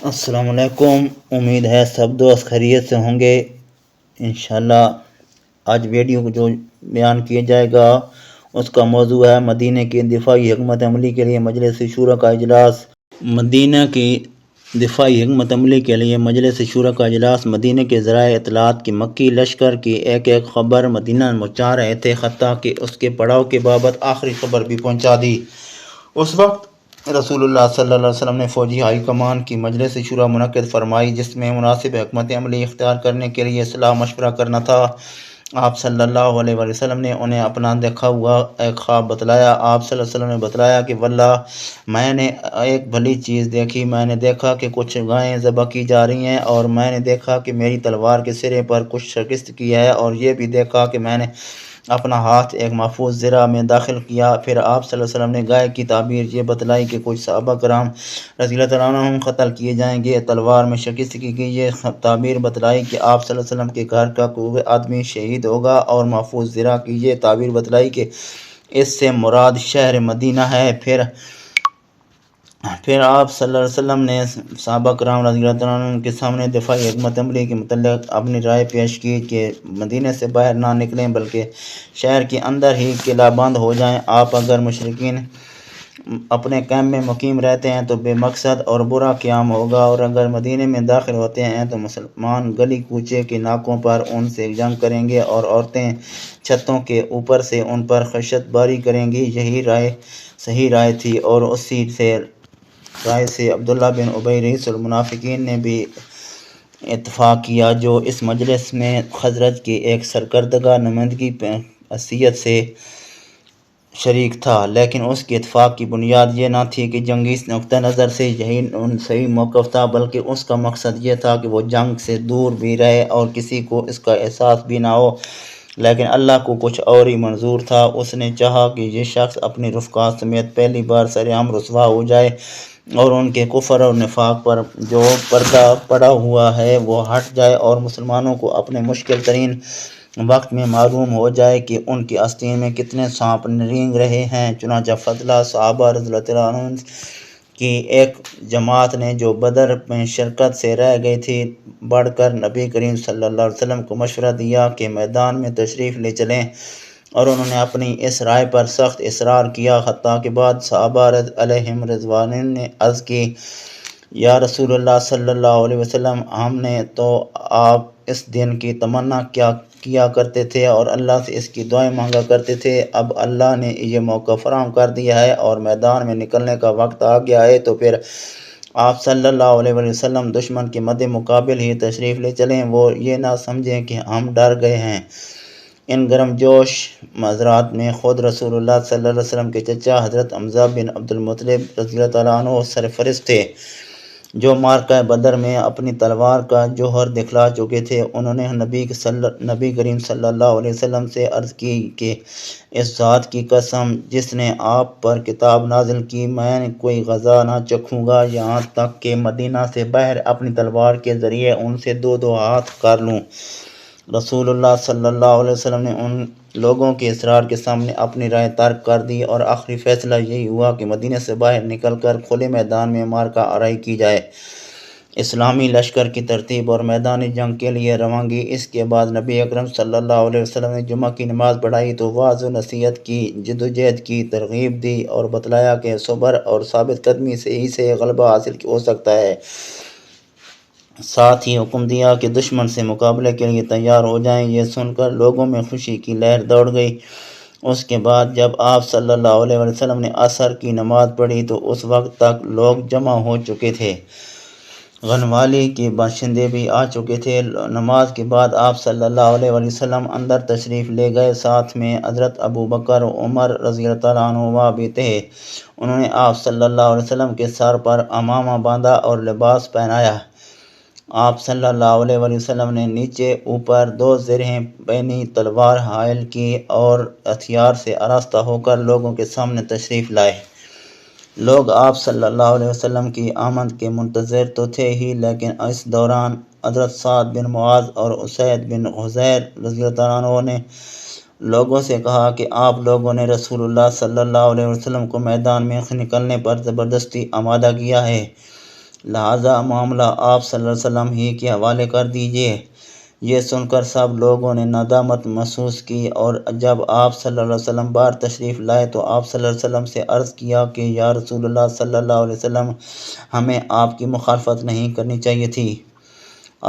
السلام علیکم۔ امید ہے سب دوست خیریت سے ہوں گے انشاءاللہ۔ آج ویڈیو کو جو بیان کیا جائے گا اس کا موضوع ہے مدینہ کی دفاعی حکمت عملی کے لیے مجلس شورا کا اجلاس۔ مدینہ کی دفاعی حکمت عملی کے لیے مجلس شورا کا اجلاس۔ مدینہ کے ذرائع اطلاعات کی مکی لشکر کی ایک خبر مدینہ مچا رہے تھے، حتیٰ کہ اس کے پڑاؤ کے بابت آخری خبر بھی پہنچا دی۔ اس وقت رسول اللہ صلی اللہ علیہ وسلم نے فوجی ہائی کمان کی مجلس شورا منعقد فرمائی، جس میں مناسب حکمت عملی اختیار کرنے کے لیے صلاح مشورہ کرنا تھا۔ آپ صلی اللہ علیہ وسلم نے انہیں اپنا دیکھا ہوا ایک خواب بتلایا۔ آپ صلی اللہ علیہ وسلم نے بتلایا کہ واللہ میں نے ایک بھلی چیز دیکھی۔ میں نے دیکھا کہ کچھ گائیں ذبح کی جا رہی ہیں، اور میں نے دیکھا کہ میری تلوار کے سرے پر کچھ شکست کی ہے، اور یہ بھی دیکھا کہ میں نے اپنا ہاتھ ایک محفوظ زرہ میں داخل کیا۔ پھر آپ صلی اللہ علیہ وسلم نے گائے کی تعبیر یہ بتلائی کہ کچھ صحابہ کرام رضی اللہ تعالیٰ عنہم قتل کیے جائیں گے، تلوار میں شکست کی گئی۔ یہ تعبیر بتلائی کہ آپ صلی اللہ علیہ وسلم کے گھر کا کوئی آدمی شہید ہوگا، اور محفوظ زرہ کی یہ تعبیر بتلائی کہ اس سے مراد شہر مدینہ ہے۔ پھر آپ صلی اللہ علیہ وسلم نے صحابہ کرام رضی اللہ تعالیٰ عنہم کے سامنے دفاعی حکمت عملی کے متعلق اپنی رائے پیش کی کہ مدینہ سے باہر نہ نکلیں، بلکہ شہر کے اندر ہی قلعہ بند ہو جائیں۔ آپ اگر مشرکین اپنے کیمپ میں مقیم رہتے ہیں تو بے مقصد اور برا قیام ہوگا، اور اگر مدینہ میں داخل ہوتے ہیں تو مسلمان گلی کوچے کے ناکوں پر ان سے جنگ کریں گے، اور عورتیں چھتوں کے اوپر سے ان پر خشت باری کریں گی۔ یہی صحیح رائے تھی، اور اسی رائے سے عبداللہ بن ابی رئیس المنافقین نے بھی اتفاق کیا، جو اس مجلس میں خزرج کی ایک سرکردہ نمائندگی حیثیت سے شریک تھا۔ لیکن اس کے اتفاق کی بنیاد یہ نہ تھی کہ جنگی نقطہ نظر سے یہی صحیح موقف تھا، بلکہ اس کا مقصد یہ تھا کہ وہ جنگ سے دور بھی رہے اور کسی کو اس کا احساس بھی نہ ہو۔ لیکن اللہ کو کچھ اور ہی منظور تھا۔ اس نے چاہا کہ یہ شخص اپنی رفقا سمیت پہلی بار سرعام رسوا ہو جائے، اور ان کے کفر اور نفاق پر جو پردہ پڑا ہوا ہے وہ ہٹ جائے، اور مسلمانوں کو اپنے مشکل ترین وقت میں معلوم ہو جائے کہ ان کی آستین میں کتنے سانپ رینگ رہے ہیں۔ چنانچہ فضلہ صحابہ رضی اللہ عنہم کی ایک جماعت نے جو بدر میں شرکت سے رہ گئی تھی، بڑھ کر نبی کریم صلی اللہ علیہ وسلم کو مشورہ دیا کہ میدان میں تشریف لے چلیں، اور انہوں نے اپنی اس رائے پر سخت اصرار کیا۔ حتیٰ کہ بعد صحابہ علیہم رضوان نے عرض کی، یا رسول اللہ صلی اللہ علیہ وسلم، ہم نے تو آپ اس دن کی تمنا کیا کرتے تھے اور اللہ سے اس کی دعائیں مانگا کرتے تھے۔ اب اللہ نے یہ موقع فراہم کر دیا ہے اور میدان میں نکلنے کا وقت آ گیا ہے، تو پھر آپ صلی اللہ علیہ وسلم دشمن کے مد مقابل ہی تشریف لے چلیں، وہ یہ نہ سمجھیں کہ ہم ڈر گئے ہیں۔ ان گرم جوش معذرات میں خود رسول اللہ صلی اللہ علیہ وسلم کے چچا حضرت حمزہ بن عبد المطلب رضی اللہ تعالیٰ عنہ سرفرست تھے، جو معرکہ بدر میں اپنی تلوار کا جوہر دکھلا چکے تھے۔ انہوں نے نبی کریم صلی اللہ علیہ وسلم سے عرض کی کہ اس ذات کی قسم جس نے آپ پر کتاب نازل کی، میں کوئی غذا نہ چکھوں گا یہاں تک کہ مدینہ سے باہر اپنی تلوار کے ذریعے ان سے دو ہاتھ کر لوں۔ رسول اللہ صلی اللہ علیہ وسلم نے ان لوگوں کے اصرار کے سامنے اپنی رائے ترک کر دی، اور آخری فیصلہ یہی ہوا کہ مدینہ سے باہر نکل کر کھلے میدان میں معرکہ آرائی کی جائے۔ اسلامی لشکر کی ترتیب اور میدانی جنگ کے لیے روانگی۔ اس کے بعد نبی اکرم صلی اللہ علیہ وسلم نے جمعہ کی نماز پڑھائی تو وعظ و نصیحت کی، جدوجہد کی ترغیب دی، اور بتلایا کہ صبر اور ثابت قدمی سے ہی سے غلبہ حاصل ہو سکتا ہے۔ ساتھ ہی حکم دیا کہ دشمن سے مقابلے کے لیے تیار ہو جائیں۔ یہ سن کر لوگوں میں خوشی کی لہر دوڑ گئی۔ اس کے بعد جب آپ صلی اللہ علیہ وسلم نے عصر کی نماز پڑھی تو اس وقت تک لوگ جمع ہو چکے تھے، غنوالی کے باشندے بھی آ چکے تھے۔ نماز کے بعد آپ صلی اللہ علیہ وسلم اندر تشریف لے گئے، ساتھ میں حضرت ابو بکر و عمر رضی اللہ تعالیٰ عنہما بھی تھے۔ انہوں نے آپ صلی اللہ علیہ وسلم کے سر پر عمامہ باندھا اور لباس پہنایا۔ آپ صلی اللہ علیہ وسلم نے نیچے اوپر 2 زرہیں پہنی، تلوار حائل کی، اور ہتھیار سے آراستہ ہو کر لوگوں کے سامنے تشریف لائے۔ لوگ آپ صلی اللہ علیہ وسلم کی آمد کے منتظر تو تھے ہی، لیکن اس دوران حضرت سعد بن معاذ اور اسید بن حضیر رضی اللہ عنہ نے لوگوں سے کہا کہ آپ لوگوں نے رسول اللہ صلی اللہ علیہ وسلم کو میدان میں نکلنے پر زبردستی آمادہ کیا ہے۔ لہذا معاملہ آپ صلی اللہ علیہ وسلم ہی کے حوالے کر دیجیے۔ یہ سن کر سب لوگوں نے ندامت محسوس کی، اور جب آپ صلی اللہ علیہ وسلم باہر تشریف لائے تو آپ صلی اللہ علیہ وسلم سے عرض کیا کہ یا رسول اللہ صلی اللہ علیہ وسلم، ہمیں آپ کی مخالفت نہیں کرنی چاہیے تھی۔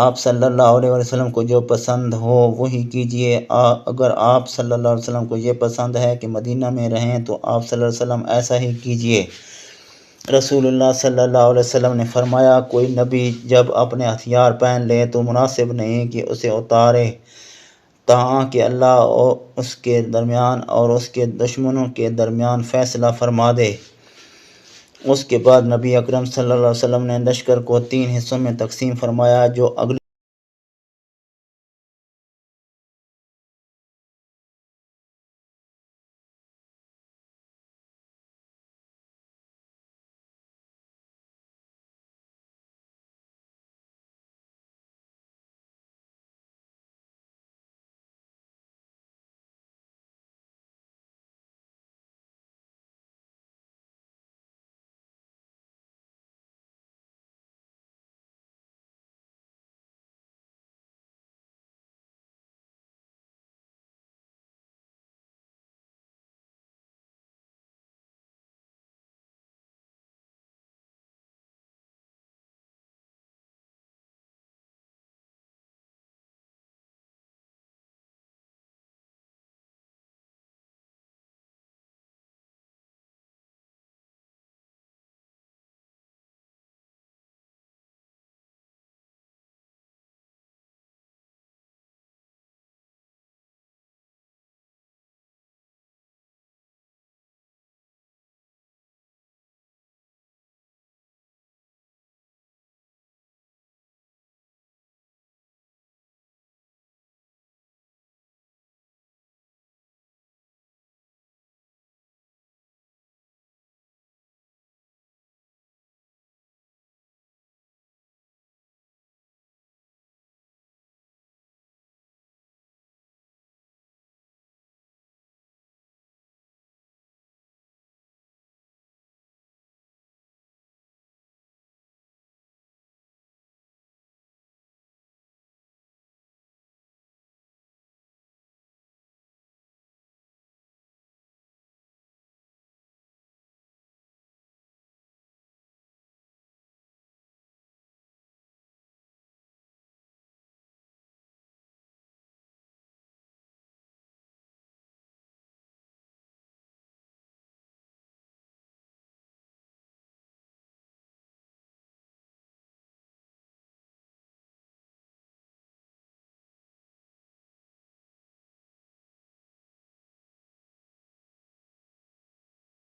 آپ صلی اللہ علیہ وسلم کو جو پسند ہو وہی کیجیے۔ اگر آپ صلی اللہ علیہ وسلم کو یہ پسند ہے کہ مدینہ میں رہیں تو آپ صلی اللہ علیہ وسلم ایسا ہی کیجیے۔ رسول اللہ صلی اللہ علیہ وسلم نے فرمایا، کوئی نبی جب اپنے ہتھیار پہن لے تو مناسب نہیں کہ اسے اتارے تاں کہ اللہ اس کے درمیان اور اس کے دشمنوں کے درمیان فیصلہ فرما دے۔ اس کے بعد نبی اکرم صلی اللہ علیہ وسلم نے لشکر کو 3 حصوں میں تقسیم فرمایا، جو اگلی